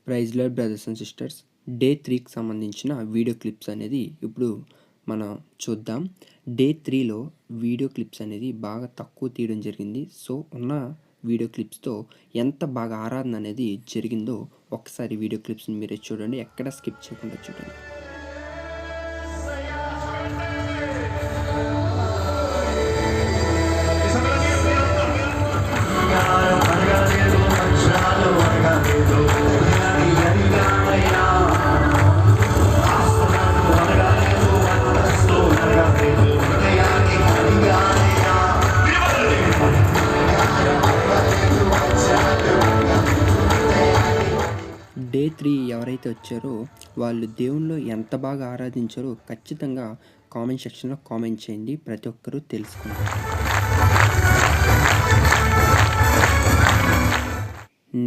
Praise Lord brothers and sisters. Day 3కి సంబంధించిన video clips అనేది ఇప్పుడు మనం చూద్దాం. డే 3లో వీడియో క్లిప్స్ అనేది బాగా తక్కువ తీయడం జరిగింది. సో ఉన్న వీడియో క్లిప్స్తో ఎంత బాగా ఆరాధన అనేది జరిగిందో ఒకసారి వీడియో క్లిప్స్ని మీరే చూడండి, ఎక్కడ స్కిప్ చేయకుండా చూడండి. డే 3 ఎవరైతే వచ్చారో వాళ్ళు దేవునిలో ఎంత బాగా ఆరాధించారో ఖచ్చితంగా కామెంట్ సెక్షన్లో కామెంట్ చేయండి, ప్రతి ఒక్కరూ తెలుసుకుంటారు.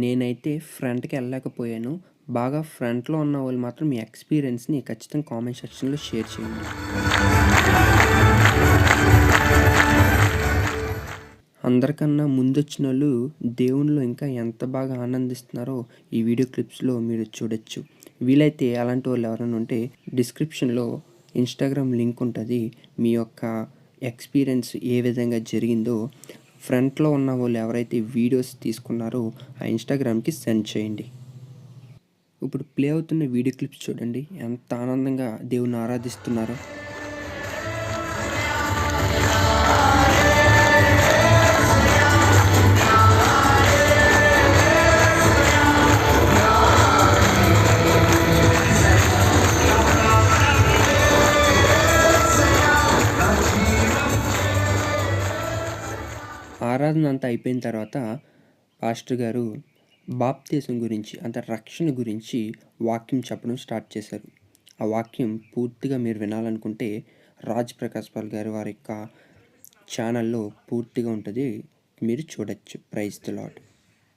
నేనైతే ఫ్రంట్కి వెళ్ళలేకపోయాను. బాగా ఫ్రంట్లో ఉన్న వాళ్ళు మాత్రం మీ ఎక్స్పీరియన్స్ని ఖచ్చితంగా కామెంట్ సెక్షన్లో షేర్ చేయండి. అందరికన్నా ముందొచ్చిన వాళ్ళు దేవునిలో ఇంకా ఎంత బాగా ఆనందిస్తున్నారో ఈ వీడియో క్లిప్స్లో మీరు చూడొచ్చు. వీలైతే అలాంటి వాళ్ళు ఎవరైనా ఉంటే డిస్క్రిప్షన్లో ఇన్స్టాగ్రామ్ లింక్ ఉంటుంది. మీ యొక్క ఎక్స్పీరియన్స్ ఏ విధంగా జరిగిందో ఫ్రంట్లో ఉన్న వాళ్ళు ఎవరైతే వీడియోస్ తీసుకున్నారో ఆ ఇన్స్టాగ్రామ్కి సెండ్ చేయండి. ఇప్పుడు ప్లే అవుతున్న వీడియో క్లిప్స్ చూడండి, ఎంత ఆనందంగా దేవుని ఆరాధిస్తున్నారో. ఆరాధన అంతా అయిపోయిన తర్వాత పాస్టర్ గారు బాప్తిసం గురించి అంటే రక్షణ గురించి వాక్యం చెప్పడం స్టార్ట్ చేశారు. ఆ వాక్యం పూర్తిగా మీరు వినాలనుకుంటే రాజ్ ప్రకాష్ పాల్ గారి వారి యొక్క ఛానల్లో పూర్తిగా ఉంటుంది, మీరు చూడొచ్చు. Praise the lord.